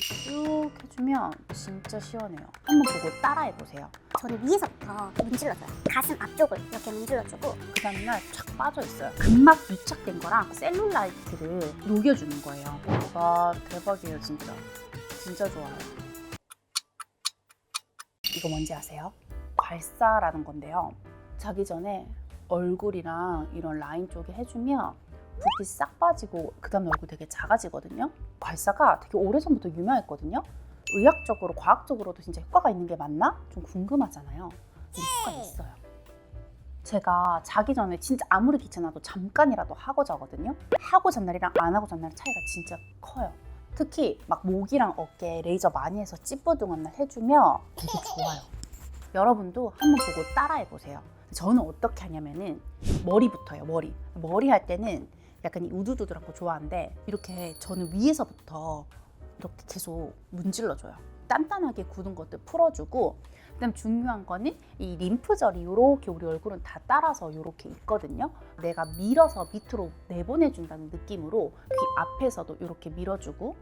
쭉 해주면 진짜 시원해요. 한번 보고 따라해보세요. 저는 위에서부터 문질러줘요. 가슴 앞쪽을 이렇게 문질러주고 그 다음날 촥 빠져있어요. 근막 밀착된 거랑 셀룰라이트를 녹여주는 거예요. 와, 대박이에요 진짜. 진짜 좋아요. 이거 뭔지 아세요? 괄사라는 건데요. 자기 전에 얼굴이랑 이런 라인 쪽에 해주면 붓기 싹 빠지고 그 다음에 얼굴 되게 작아지거든요. 괄사가 되게 오래전부터 유명했거든요. 의학적으로, 과학적으로도 진짜 효과가 있는 게 맞나? 좀 궁금하잖아요. 근데 효과가 있어요. 제가 자기 전에 진짜 아무리 귀찮아도 잠깐이라도 하고 자거든요. 하고 잔날이랑 안 하고 잔날의 차이가 진짜 커요. 특히 막 목이랑 어깨 레이저 많이 해서 찌뿌둥한 날 해주면 되게 좋아요. 여러분도 한번 보고 따라해보세요. 저는 어떻게 하냐면은 머리부터요. 머리 할 때는 약간 이 우두두두한 거 좋아하는데 이렇게 저는 위에서부터 이렇게 계속 문질러줘요. 단단하게 굳은 것들 풀어주고, 그다음 중요한 거는 이 림프절이 이렇게 우리 얼굴은 다 따라서 이렇게 있거든요. 내가 밀어서 밑으로 내보내준다는 느낌으로 귀 앞에서도 이렇게 밀어주고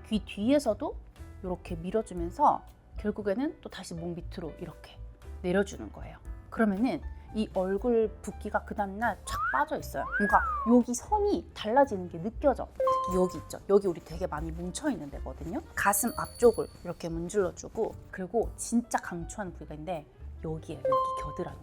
귀 뒤에서도 이렇게 밀어주면서 결국에는 또 다시 목 밑으로 이렇게 내려주는 거예요. 그러면은 이 얼굴 붓기가 그 다음날 쫙 빠져 있어요. 뭔가 여기 선이 달라지는 게 느껴져. 특히 여기 있죠. 여기 우리 되게 많이 뭉쳐 있는 데거든요. 가슴 앞쪽을 이렇게 문질러주고, 그리고 진짜 강추하는 부위가 있는데 여기에요. 여기 겨드랑이.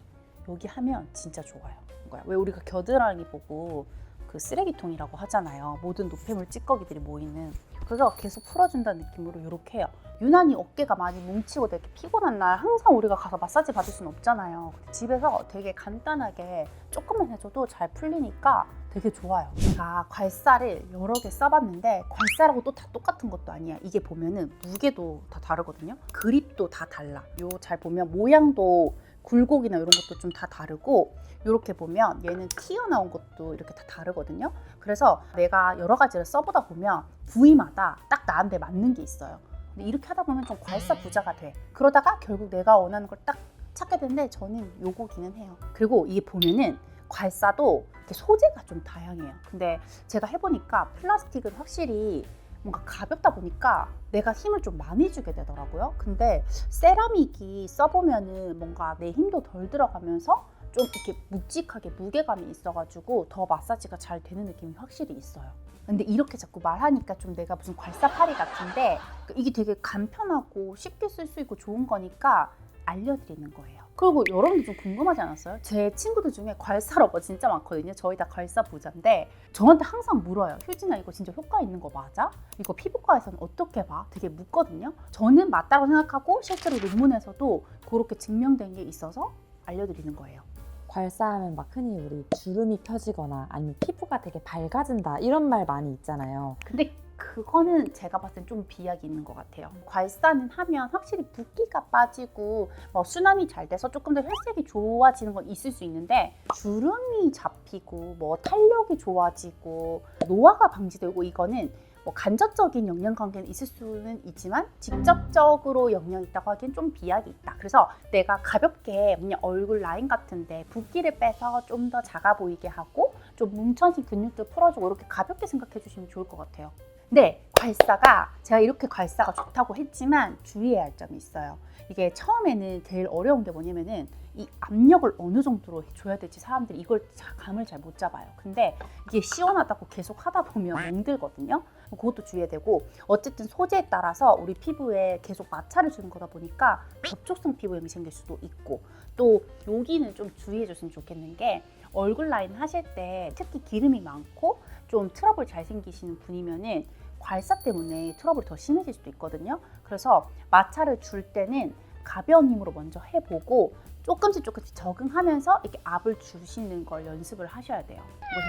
여기 하면 진짜 좋아요. 왜 우리가 겨드랑이 보고 그 쓰레기통이라고 하잖아요. 모든 노폐물 찌꺼기들이 모이는. 그래서 계속 풀어준다는 느낌으로 이렇게 해요. 유난히 어깨가 많이 뭉치고 되게 피곤한 날 항상 우리가 가서 마사지 받을 수는 없잖아요. 집에서 되게 간단하게 조금만 해줘도 잘 풀리니까 되게 좋아요. 제가 괄사를 여러 개 써봤는데 괄사라고 또 다 똑같은 것도 아니야. 이게 보면은 무게도 다 다르거든요. 그립도 다 달라. 요 잘 보면 모양도 굴곡이나 이런 것도 좀 다 다르고, 이렇게 보면 얘는 튀어나온 것도 이렇게 다 다르거든요. 그래서 내가 여러 가지를 써보다 보면 부위마다 딱 나한테 맞는 게 있어요. 근데 이렇게 하다 보면 좀 괄사 부자가 돼. 그러다가 결국 내가 원하는 걸 딱 찾게 되는데 저는 요거기는 해요. 그리고 이게 보면은 괄사도 이렇게 소재가 좀 다양해요. 근데 제가 해보니까 플라스틱은 확실히 뭔가 가볍다 보니까 내가 힘을 좀 많이 주게 되더라고요. 근데 세라믹이 써보면은 뭔가 내 힘도 덜 들어가면서 좀 이렇게 묵직하게 무게감이 있어가지고 더 마사지가 잘 되는 느낌이 확실히 있어요. 근데 이렇게 자꾸 말하니까 좀 내가 무슨 괄사파리 같은데 이게 되게 간편하고 쉽게 쓸 수 있고 좋은 거니까 알려드리는 거예요. 그리고 여러분도 좀 궁금하지 않았어요? 제 친구들 중에 괄사러버 진짜 많거든요. 저희 다 괄사 부자인데 저한테 항상 물어요. 효진아, 이거 진짜 효과 있는 거 맞아? 이거 피부과에서는 어떻게 봐? 되게 묻거든요. 저는 맞다고 생각하고 실제로 논문에서도 그렇게 증명된 게 있어서 알려드리는 거예요. 괄사하면 막 흔히 우리 주름이 펴지거나 아니면 피부가 되게 밝아진다 이런 말 많이 있잖아요. 근데 그거는 제가 봤을 땐 좀 비약이 있는 것 같아요. 괄사는 하면 확실히 붓기가 빠지고 순환이 잘 돼서 조금 더 혈색이 좋아지는 건 있을 수 있는데, 주름이 잡히고 탄력이 좋아지고 노화가 방지되고 이거는 간접적인 영양 관계는 있을 수는 있지만 직접적으로 영향이 있다고 하기엔 좀 비약이 있다. 그래서 내가 가볍게 그냥 얼굴 라인 같은데 붓기를 빼서 좀 더 작아 보이게 하고 좀 뭉쳐진 근육들 풀어주고 이렇게 가볍게 생각해 주시면 좋을 것 같아요. 근데 괄사가 제가 이렇게 괄사가 좋다고 했지만 주의해야 할 점이 있어요. 이게 처음에는 제일 어려운 게 뭐냐면은 이 압력을 어느 정도로 줘야 될지 사람들이 이걸 감을 잘 못 잡아요. 근데 이게 시원하다고 계속 하다 보면 멍들거든요. 그것도 주의해야 되고, 어쨌든 소재에 따라서 우리 피부에 계속 마찰을 주는 거다 보니까 접촉성 피부염이 생길 수도 있고, 또 여기는 좀 주의해 줬으면 좋겠는 게 얼굴 라인 하실 때 특히 기름이 많고 좀 트러블 잘 생기시는 분이면은 괄사 때문에 트러블이 더 심해질 수도 있거든요. 그래서 마찰을 줄 때는 가벼운 힘으로 먼저 해보고 조금씩 적응하면서 이렇게 압을 주시는 걸 연습을 하셔야 돼요.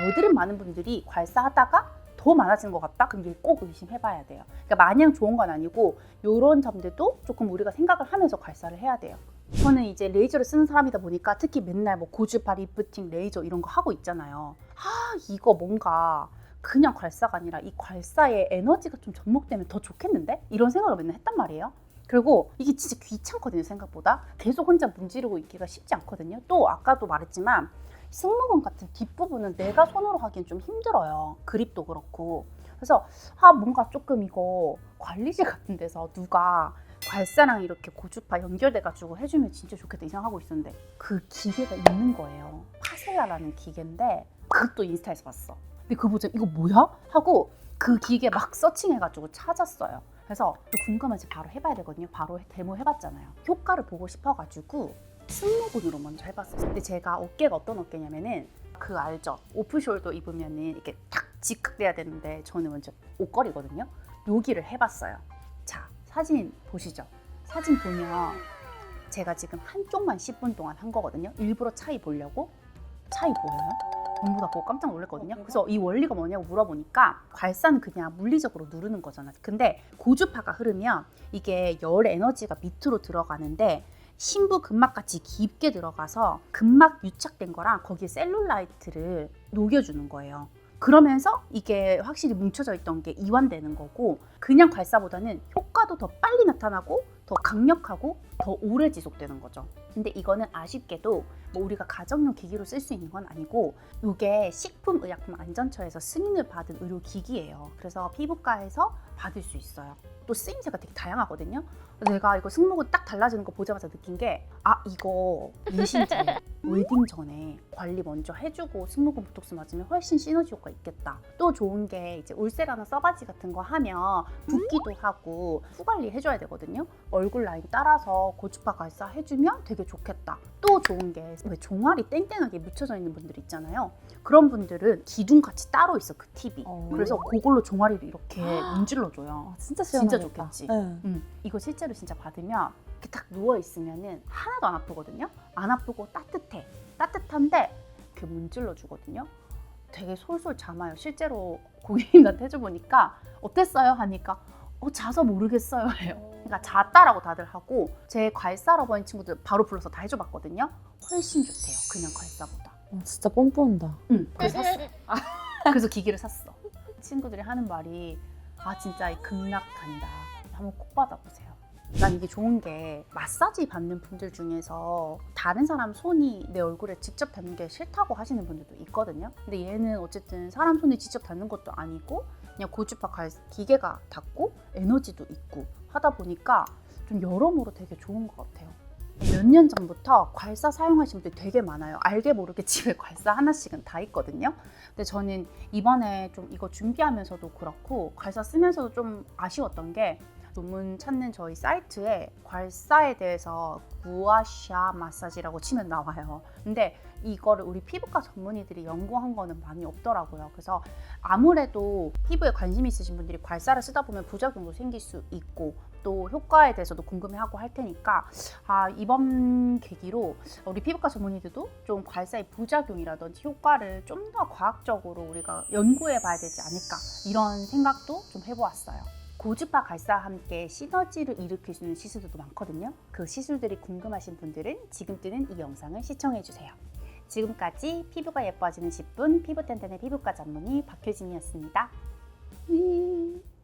여드름 많은 분들이 괄사하다가 더 많아지는 것 같다? 그럼 이게 꼭 의심해봐야 돼요. 그러니까 마냥 좋은 건 아니고 이런 점들도 조금 우리가 생각을 하면서 괄사를 해야 돼요. 저는 이제 레이저를 쓰는 사람이다 보니까 특히 맨날 고주파, 리프팅, 레이저 이런 거 하고 있잖아요. 이거 뭔가 그냥 괄사가 아니라 이 괄사에 에너지가 좀 접목되면 더 좋겠는데? 이런 생각을 맨날 했단 말이에요. 그리고 이게 진짜 귀찮거든요, 생각보다. 계속 혼자 문지르고 있기가 쉽지 않거든요. 또 아까도 말했지만 승모근 같은 뒷부분은 내가 손으로 하기엔 좀 힘들어요. 그립도 그렇고. 그래서 뭔가 조금 이거 관리실 같은 데서 누가 괄사랑 이렇게 고주파 연결돼가지고 해주면 진짜 좋겠다 이 생각하고 있었는데 그 기계가 있는 거예요. 파셀라라는 기계인데 그것도 인스타에서 봤어. 근데 그거 보자 이거 뭐야? 하고 그 기계 막 서칭해가지고 찾았어요. 그래서 또 궁금해서 바로 해봐야 되거든요. 바로 데모 해봤잖아요. 효과를 보고 싶어가지고 승모근으로 먼저 해봤어요. 근데 제가 어깨가 어떤 어깨냐면은 그 알죠? 오프숄더 입으면은 이렇게 탁 직각돼야 되는데 저는 먼저 옷걸이거든요. 여기를 해봤어요. 자, 사진 보시죠. 사진 보면 제가 지금 한쪽만 10분 동안 한 거거든요. 일부러 차이 보려고. 차이 보여요? 전부 다 보고 깜짝 놀랐거든요. 그래서 이 원리가 뭐냐고 물어보니까 괄사는 그냥 물리적으로 누르는 거잖아. 근데 고주파가 흐르면 이게 열 에너지가 밑으로 들어가는데 심부 근막같이 깊게 들어가서 근막 유착된 거랑 거기에 셀룰라이트를 녹여주는 거예요. 그러면서 이게 확실히 뭉쳐져 있던 게 이완되는 거고 그냥 괄사보다는 효과도 더 빨리 나타나고 더 강력하고 더 오래 지속되는 거죠. 근데 이거는 아쉽게도 뭐 우리가 가정용 기기로 쓸 수 있는 건 아니고 이게 식품의약품안전처에서 승인을 받은 의료기기예요. 그래서 피부과에서 받을 수 있어요. 또 쓰임새가 되게 다양하거든요. 내가 이거 승모근 딱 달라지는 거 보자마자 느낀 게 이거 임신제 웨딩 전에 관리 먼저 해주고 승모근 보톡스 맞으면 훨씬 시너지 효과 있겠다. 또 좋은 게 이제 울세라나 써바지 같은 거 하면 붓기도 하고 후관리 해줘야 되거든요. 얼굴 라인 따라서 고주파 괄사 해주면 되게 좋겠다. 또 좋은 게 왜 종아리 땡땡하게 묻혀져 있는 분들 있잖아요. 그런 분들은 기둥같이 따로 있어 그 팁이. 그래서 그걸로 종아리를 이렇게 문질러줘요. 진짜 진짜 시원하겠다. 좋겠지. 네. 이거 실제로 진짜 받으면 이렇게 딱 누워있으면은 하나도 안 아프거든요. 안 아프고 따뜻해. 따뜻한데 이렇게 문질러 주거든요. 되게 솔솔 잠아요. 실제로 고객님한테 해줘보니까 어땠어요? 하니까 자서 모르겠어요 해요. 그러니까 잤다라고 다들 하고 제 괄사러 버린 친구들 바로 불러서 다 해줘봤거든요. 훨씬 좋대요. 그냥 괄사보다. 진짜 뽐뿌한다. 그래서 샀어. 그래서 기기를 샀어. 친구들이 하는 말이 진짜 이 극락 간다. 한번 꼭 받아보세요. 난 이게 좋은 게 마사지 받는 분들 중에서 다른 사람 손이 내 얼굴에 직접 닿는 게 싫다고 하시는 분들도 있거든요. 근데 얘는 어쨌든 사람 손이 직접 닿는 것도 아니고 그냥 고주파 기계가 닿고 에너지도 있고 하다 보니까 좀 여러모로 되게 좋은 것 같아요. 몇 년 전부터 괄사 사용하시는 분들이 되게 많아요. 알게 모르게 집에 괄사 하나씩은 다 있거든요. 근데 저는 이번에 좀 이거 준비하면서도 그렇고 괄사 쓰면서도 좀 아쉬웠던 게 논문 찾는 저희 사이트에 괄사에 대해서 구아샤 마사지라고 치면 나와요. 근데 이거를 우리 피부과 전문의들이 연구한 거는 많이 없더라고요. 그래서 아무래도 피부에 관심 있으신 분들이 괄사를 쓰다 보면 부작용도 생길 수 있고 또 효과에 대해서도 궁금해하고 할 테니까 이번 계기로 우리 피부과 전문의들도 좀 괄사의 부작용이라든지 효과를 좀 더 과학적으로 우리가 연구해 봐야 되지 않을까 이런 생각도 좀 해보았어요. 고주파 괄사와 함께 시너지를 일으킬 수 있는 시술들도 많거든요. 그 시술들이 궁금하신 분들은 지금 뜨는 이 영상을 시청해주세요. 지금까지 피부가 예뻐지는 10분 피부텐텐의 피부과 전문의 박효진이었습니다.